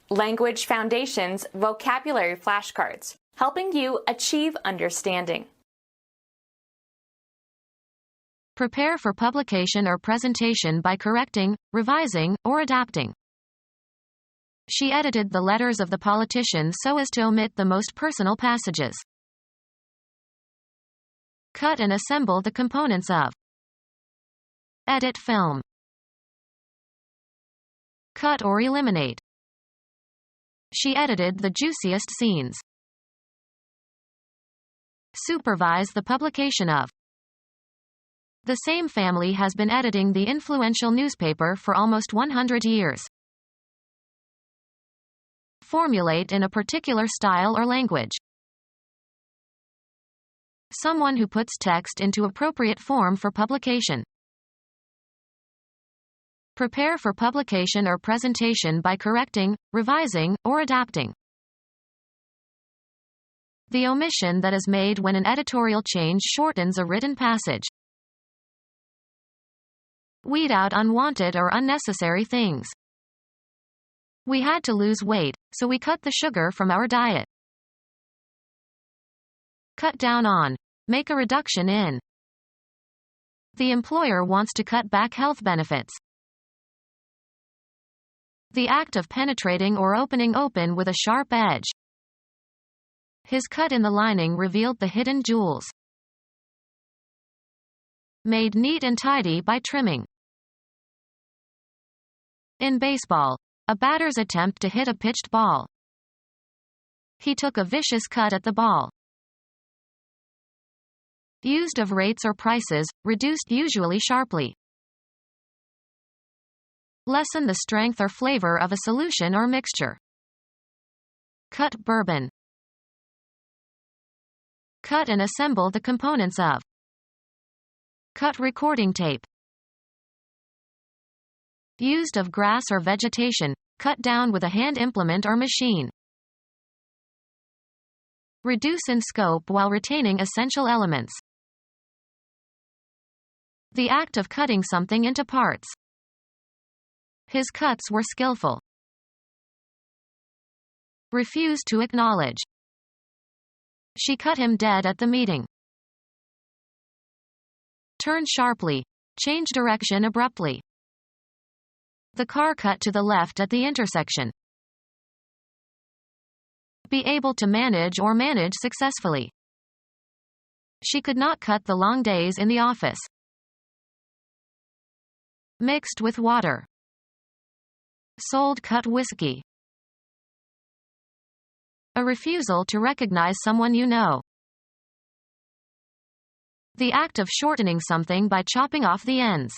Language Foundations Vocabulary Flashcards, helping you achieve understanding. Prepare for publication or presentation by correcting, revising, or adapting. She edited the letters of the politician so as to omit the most personal passages. Cut and assemble the components of. Edit film. Cut or eliminate. She edited the juiciest scenes. Supervise the publication of. The same family has been editing the influential newspaper for almost 100 years. Formulate in a particular style or language. Someone who puts text into appropriate form for publication. Prepare for publication or presentation by correcting, revising, or adapting. The omission that is made when an editorial change shortens a written passage. Weed out unwanted or unnecessary things. We had to lose weight, so we cut the sugar from our diet. Cut down on. Make a reduction in. The employer wants to cut back health benefits. The act of penetrating or opening open with a sharp edge. His cut in the lining revealed the hidden jewels. Made neat and tidy by trimming. In baseball, a batter's attempt to hit a pitched ball. He took a vicious cut at the ball. Used of rates or prices, reduced usually sharply. Lessen the strength or flavor of a solution or mixture. Cut bourbon. Cut and assemble the components of. Cut recording tape. Used of grass or vegetation, cut down with a hand implement or machine. Reduce in scope while retaining essential elements. The act of cutting something into parts. His cuts were skillful. Refuse to acknowledge. She cut him dead at the meeting. Turn sharply. Change direction abruptly. The car cut to the left at the intersection. Be able to manage or manage successfully. She could not cut the long days in the office. Mixed with water. Sold cut whiskey. A refusal to recognize someone you know. The act of shortening something by chopping off the ends.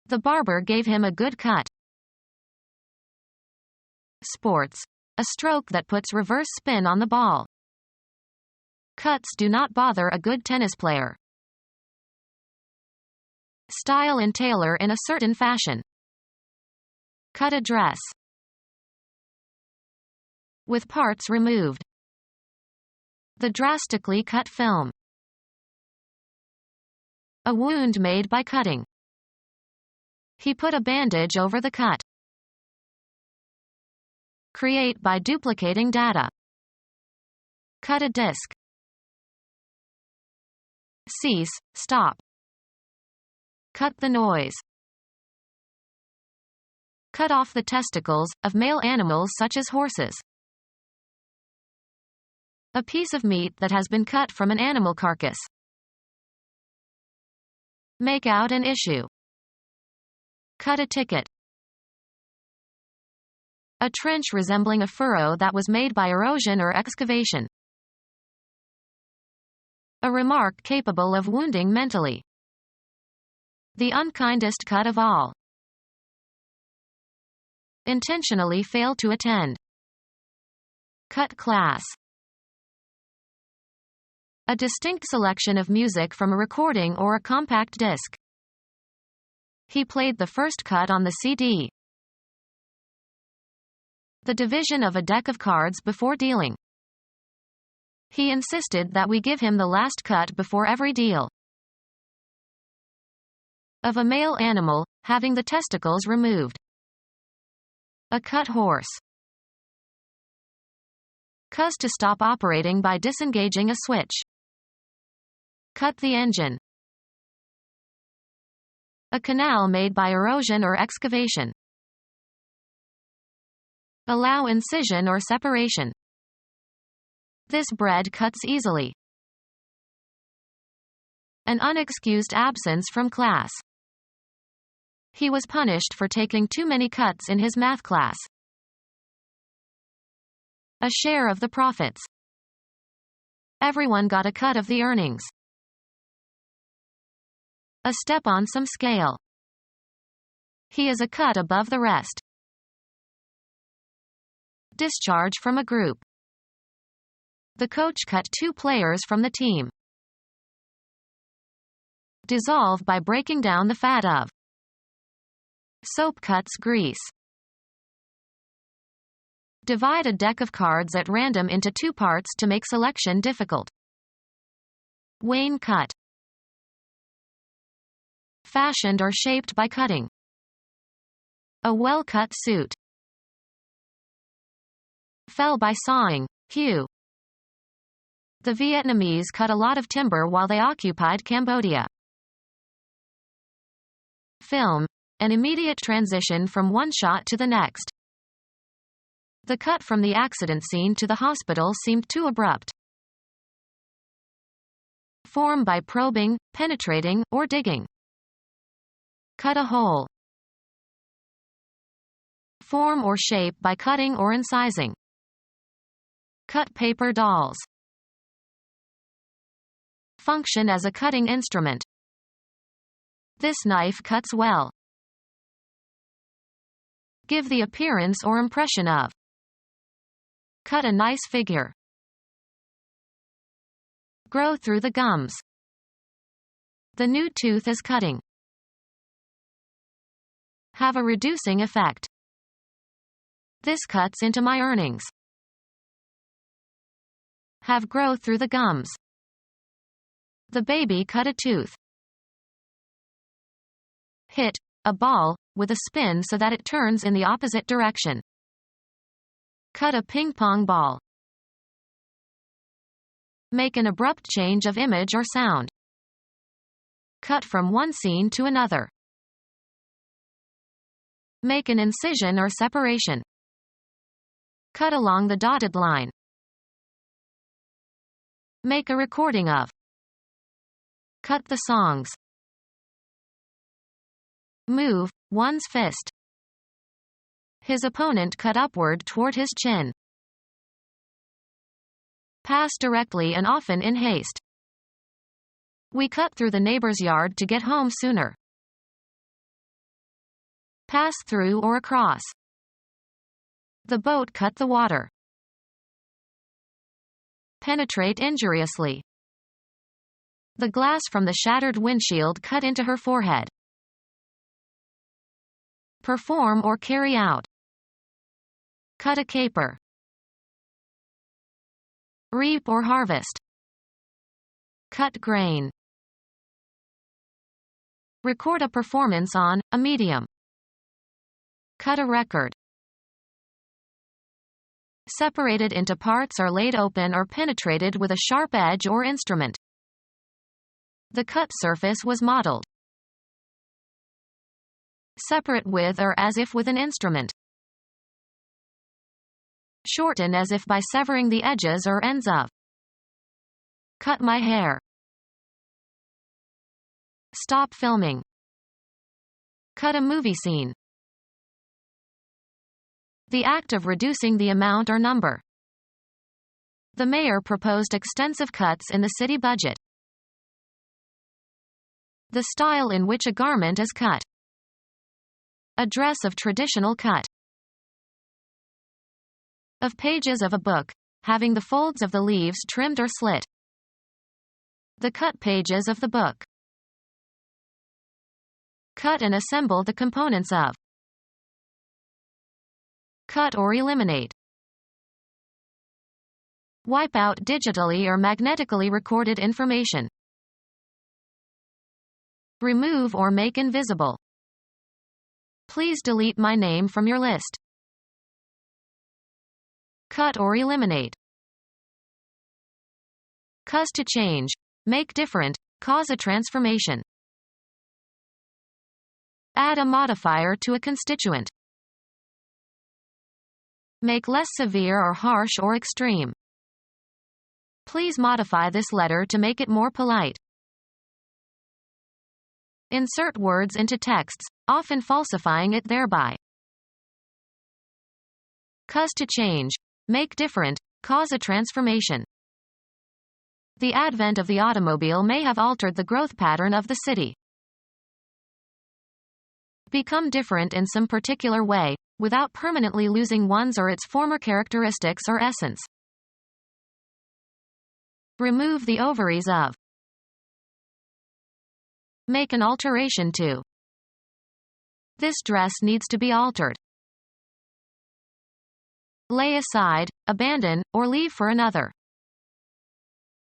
The barber gave him a good cut. Sports. A stroke that puts reverse spin on the ball. Cuts do not bother a good tennis player. Style and tailor in a certain fashion. Cut a dress. With parts removed. The drastically cut film. A wound made by cutting. He put a bandage over the cut. Create by duplicating data. Cut a disk. Cease, stop. Cut the noise. Cut off the testicles, of male animals such as horses. A piece of meat that has been cut from an animal carcass. Make out an issue. Cut a ticket. A trench resembling a furrow that was made by erosion or excavation. A remark capable of wounding mentally. The unkindest cut of all. Intentionally fail to attend. Cut class. A distinct selection of music from a recording or a compact disc. He played the first cut on the CD. The division of a deck of cards before dealing. He insisted that we give him the last cut before every deal. Of a male animal, having the testicles removed. A cut horse. Cause to stop operating by disengaging a switch. Cut the engine. A canal made by erosion or excavation. Allow incision or separation. This bread cuts easily. An unexcused absence from class. He was punished for taking too many cuts in his math class. A share of the profits. Everyone got a cut of the earnings. A step on some scale. He is a cut above the rest. Discharge from a group. The coach cut 2 players from the team. Dissolve by breaking down the fat of. Soap cuts grease. Divide a deck of cards at random into 2 parts to make selection difficult. Wayne cut. Fashioned or shaped by cutting. A well-cut suit. Fell by sawing. Hew. The Vietnamese cut a lot of timber while they occupied Cambodia. Film. An immediate transition from one shot to the next. The cut from the accident scene to the hospital seemed too abrupt. Form by probing, penetrating, or digging. Cut a hole. Form or shape by cutting or incising. Cut paper dolls. Function as a cutting instrument. This knife cuts well. Give the appearance or impression of. Cut a nice figure. Grow through the gums. The new tooth is cutting. Have a reducing effect. This cuts into my earnings. Have grow through the gums. The baby cut a tooth. Hit a ball with a spin so that it turns in the opposite direction. Cut a ping-pong ball. Make an abrupt change of image or sound. Cut from one scene to another. Make an incision or separation. Cut along the dotted line. Make a recording of. Cut the songs. Move one's fist. His opponent cut upward toward his chin. Pass directly and often in haste. We cut through the neighbor's yard to get home sooner. Pass through or across. The boat cut the water. Penetrate injuriously. The glass from the shattered windshield cut into her forehead. Perform or carry out. Cut a caper. Reap or harvest. Cut grain. Record a performance on a medium. Cut a record. Separated into parts or laid open or penetrated with a sharp edge or instrument. The cut surface was modeled. Separate with or as if with an instrument. Shorten as if by severing the edges or ends of. Cut my hair. Stop filming. Cut a movie scene. The act of reducing the amount or number. The mayor proposed extensive cuts in the city budget. The style in which a garment is cut. A dress of traditional cut. Of pages of a book, having the folds of the leaves trimmed or slit. The cut pages of the book. Cut and assemble the components of. Cut or eliminate. Wipe out digitally or magnetically recorded information. Remove or make invisible. Please delete my name from your list. cut or eliminate. Cause to change, make different, cause a transformation. Add a modifier to a constituent. Make less severe or harsh or extreme. Please modify this letter to make it more polite. Insert words into texts, often falsifying it thereby. Cause to change, make different, cause a transformation. The advent of the automobile may have altered the growth pattern of the city. Become different in some particular way, without permanently losing one's or its former characteristics or essence. Remove the ovaries of. Make an alteration to. This dress needs to be altered. Lay aside, abandon, or leave for another.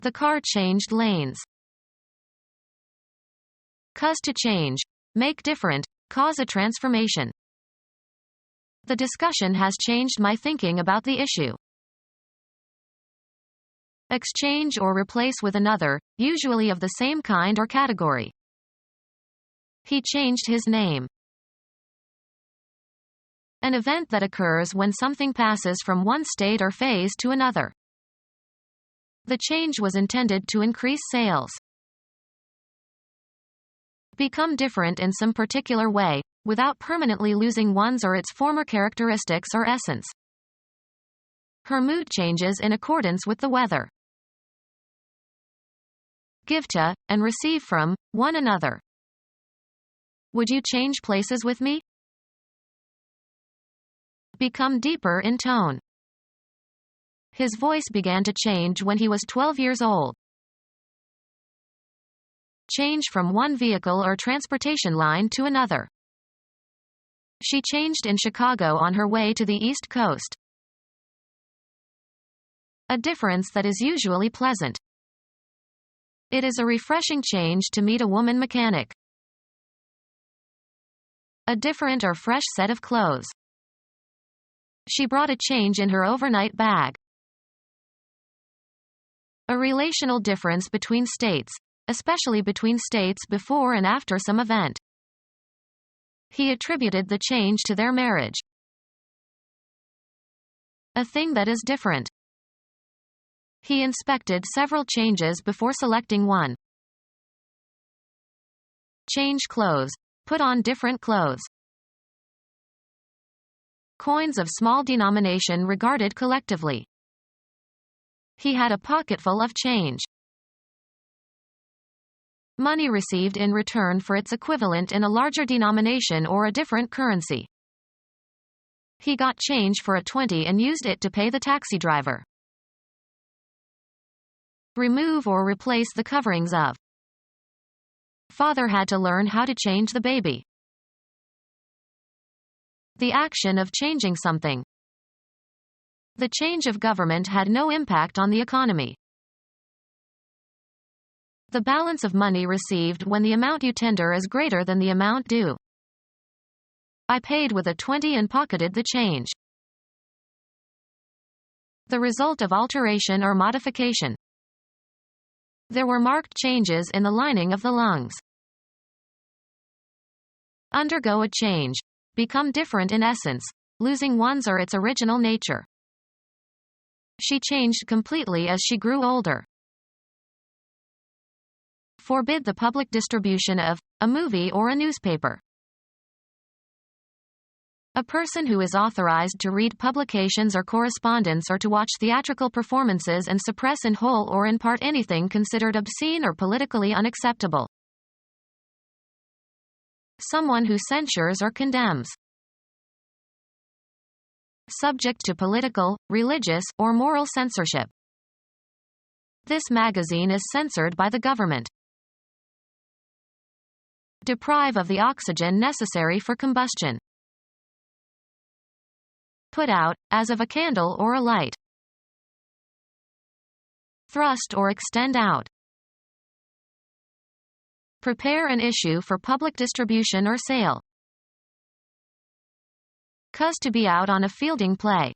The car changed lanes. Cause to change, make different, cause a transformation. The discussion has changed my thinking about the issue. Exchange or replace with another, usually of the same kind or category. He changed his name. An event that occurs when something passes from one state or phase to another. The change was intended to increase sales. Become different in some particular way, without permanently losing one's or its former characteristics or essence. Her mood changes in accordance with the weather. Give to, and receive from, one another. Would you change places with me? Become deeper in tone. His voice began to change when he was 12 years old. Change from one vehicle or transportation line to another. She changed in Chicago on her way to the East Coast. A difference that is usually pleasant. It is a refreshing change to meet a woman mechanic. A different or fresh set of clothes. She brought a change in her overnight bag. A relational difference between states, especially between states before and after some event. He attributed the change to their marriage. A thing that is different. He inspected several changes before selecting one. Change clothes. Put on different clothes. Coins of small denomination regarded collectively. He had a pocketful of change. Money received in return for its equivalent in a larger denomination or a different currency. He got change for a 20 and used it to pay the taxi driver. Remove or replace the coverings of. Father had to learn how to change the baby. The action of changing something. The change of government had no impact on the economy. The balance of money received when the amount you tender is greater than the amount due. I paid with a 20 and pocketed the change. The result of alteration or modification. There were marked changes in the lining of the lungs. Undergo a change. Become different in essence, losing one's or its original nature. She changed completely as she grew older. Forbid the public distribution of a movie or a newspaper. A person who is authorized to read publications or correspondence or to watch theatrical performances and suppress in whole or in part anything considered obscene or politically unacceptable. Someone who censures or condemns. Subject to political, religious, or moral censorship. This magazine is censored by the government. Deprive of the oxygen necessary for combustion. Put out, as of a candle or a light. Thrust or extend out. Prepare an issue for public distribution or sale. Cause to be out on a fielding play.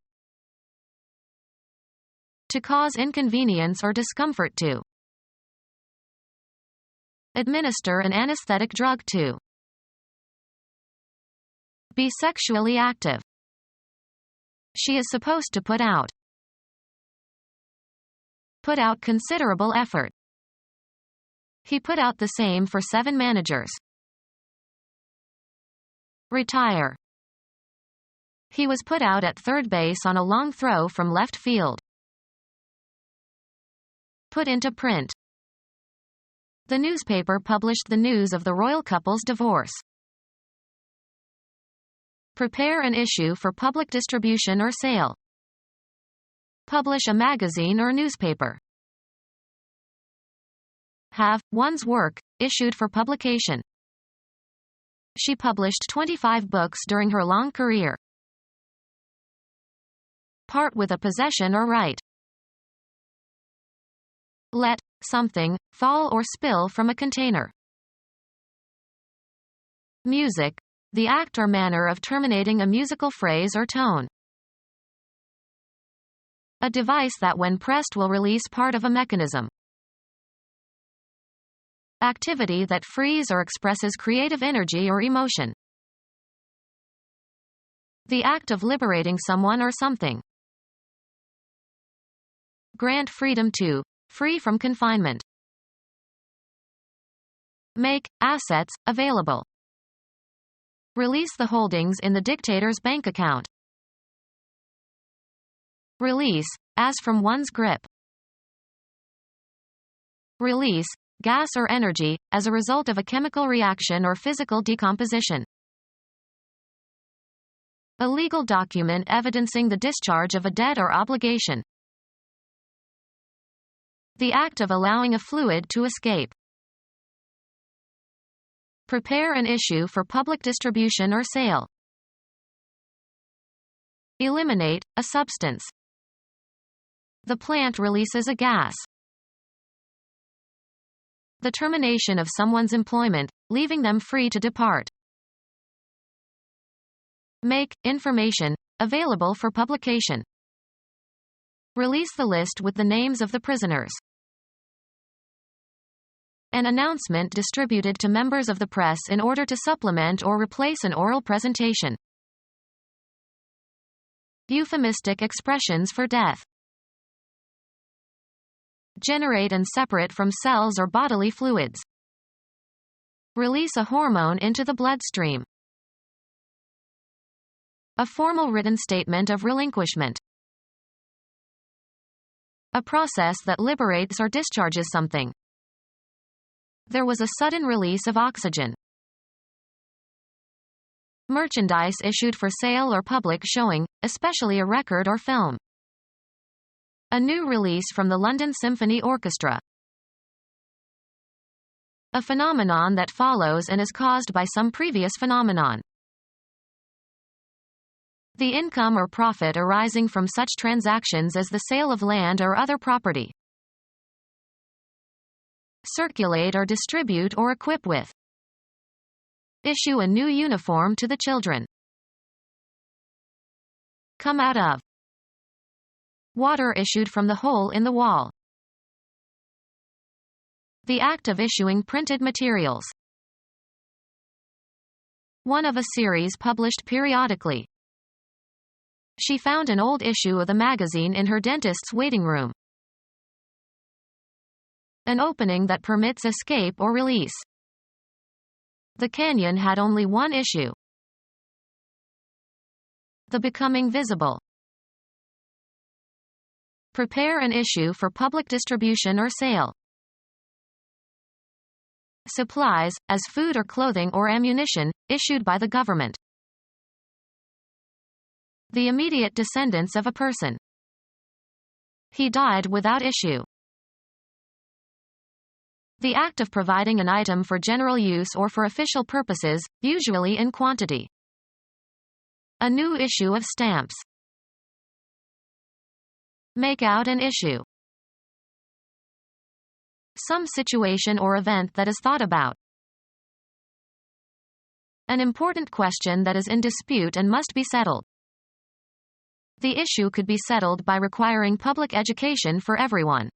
To cause inconvenience or discomfort to. Administer an anesthetic drug to. Be sexually active. She is supposed to put out. Put out considerable effort. He put out the same for 7 managers. Retire. He was put out at third base on a long throw from left field. Put into print. The newspaper published the news of the royal couple's divorce. Prepare an issue for public distribution or sale. Publish a magazine or newspaper. Have one's work issued for publication. She published 25 books during her long career. Part with a possession or right. Let something fall or spill from a container. Music, the act or manner of terminating a musical phrase or tone. A device that when pressed will release part of a mechanism. Activity that frees or expresses creative energy or emotion. The act of liberating someone or something. Grant freedom to, free from confinement. Make assets available. Release the holdings in the dictator's bank account. Release, as from one's grip. Release, gas or energy, as a result of a chemical reaction or physical decomposition. A legal document evidencing the discharge of a debt or obligation. The act of allowing a fluid to escape. Prepare an issue for public distribution or sale. Eliminate a substance. The plant releases a gas. The termination of someone's employment, leaving them free to depart. Make information available for publication. Release the list with the names of the prisoners. An announcement distributed to members of the press in order to supplement or replace an oral presentation. Euphemistic expressions for death. Generate and separate from cells or bodily fluids. Release a hormone into the bloodstream. A formal written statement of relinquishment. A process that liberates or discharges something. There was a sudden release of oxygen. Merchandise issued for sale or public showing, especially a record or film. A new release from the London Symphony Orchestra. A phenomenon that follows and is caused by some previous phenomenon. The income or profit arising from such transactions as the sale of land or other property. Circulate or distribute or equip with. Issue a new uniform to the children. Come out of. Water issued from the hole in the wall. The act of issuing printed materials. One of a series published periodically. She found an old issue of the magazine in her dentist's waiting room. An opening that permits escape or release. The canyon had only one issue. The becoming visible. Prepare an issue for public distribution or sale. Supplies, as food or clothing or ammunition, issued by the government. The immediate descendants of a person. He died without issue. The act of providing an item for general use or for official purposes, usually in quantity. A new issue of stamps. Make out an issue. Some situation or event that is thought about. An important question that is in dispute and must be settled. The issue could be settled by requiring public education for everyone.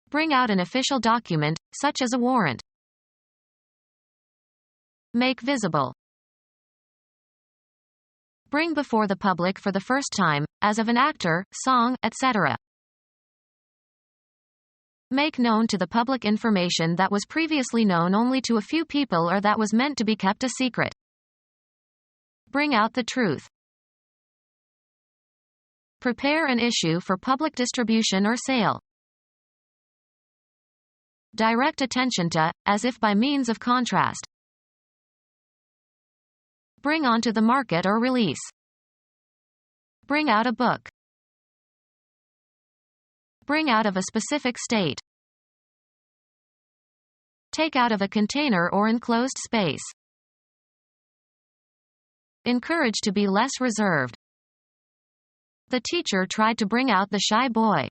Bring out an official document, such as a warrant. Make visible. Bring before the public for the first time, as of an actor, song, etc. Make known to the public information that was previously known only to a few people or that was meant to be kept a secret. Bring out the truth. Prepare an issue for public distribution or sale. Direct attention to, as if by means of contrast. Bring onto the market or release. Bring out a book. Bring out of a specific state. Take out of a container or enclosed space. Encourage to be less reserved. The teacher tried to bring out the shy boy.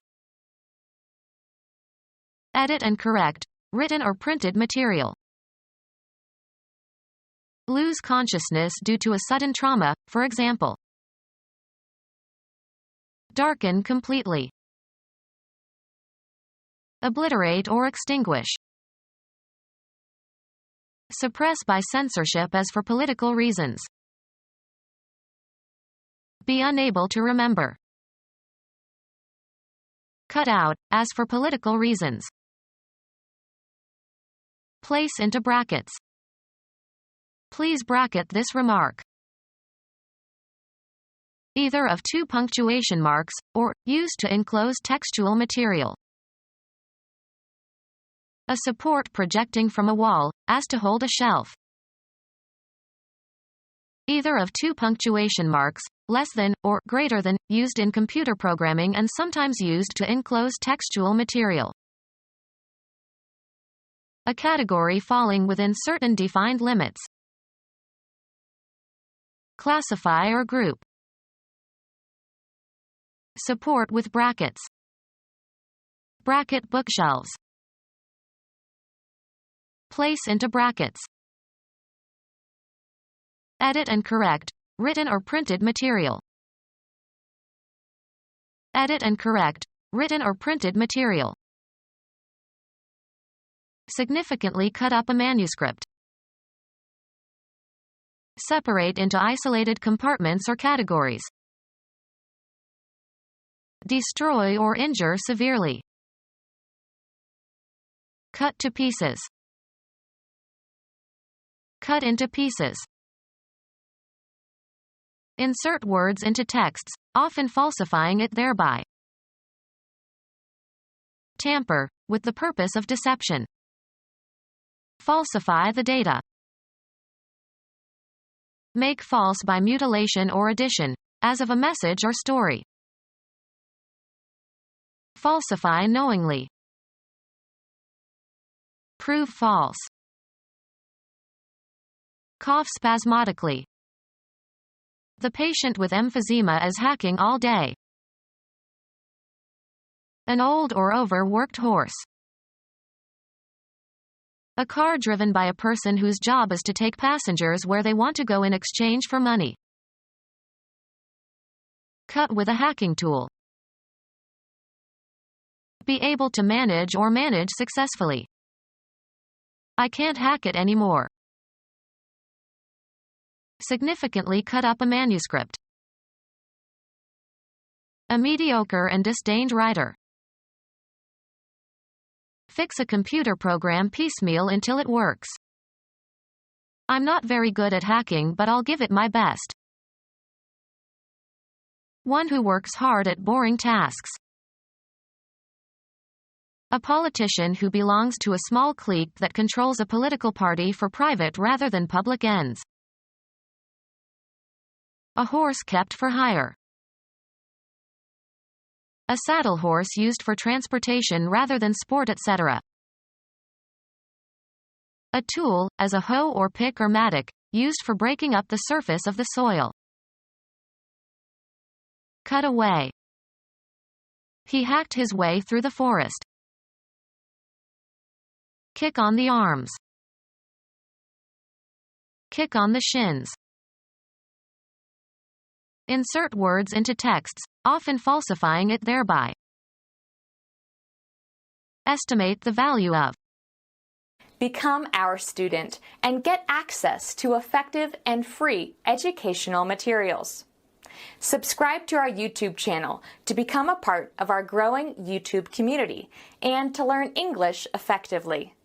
Edit and correct, written or printed material. Lose consciousness due to a sudden trauma, for example. Darken completely. Obliterate or extinguish. Suppress by censorship as for political reasons. Be unable to remember. Cut out, as for political reasons. Place into brackets. Please bracket this remark. Either of 2 punctuation marks, or, used to enclose textual material. A support projecting from a wall, as to hold a shelf. Either of 2 punctuation marks, less than, or greater than, used in computer programming and sometimes used to enclose textual material. A category falling within certain defined limits. Classify or group. Support with brackets. Bracket bookshelves. Place into brackets. Edit and correct, written or printed material. Edit and correct, written or printed material. Significantly cut up a manuscript. Separate into isolated compartments or categories. Destroy or injure severely. Cut to pieces. Cut into pieces. Insert words into texts, often falsifying it thereby. Tamper, with the purpose of deception. Falsify the data. Make false by mutilation or addition, as of a message or story. Falsify knowingly. Prove false. Cough spasmodically. The patient with emphysema is hacking all day. An old or overworked horse. A car driven by a person whose job is to take passengers where they want to go in exchange for money. Cut with a hacking tool. Be able to manage or manage successfully. I can't hack it anymore. Significantly cut up a manuscript. A mediocre and disdained writer. Fix a computer program piecemeal until it works. I'm not very good at hacking, but I'll give it my best. One who works hard at boring tasks. A politician who belongs to a small clique that controls a political party for private rather than public ends. A horse kept for hire. A saddle horse used for transportation rather than sport, etc. A tool, as a hoe or pick or mattock, used for breaking up the surface of the soil. Cut away. He hacked his way through the forest. Kick on the arms. Kick on the shins. Insert words into texts, often falsifying it thereby. Estimate the value of. Become our student and get access to effective and free educational materials. Subscribe to our YouTube channel to become a part of our growing YouTube community and to learn English effectively.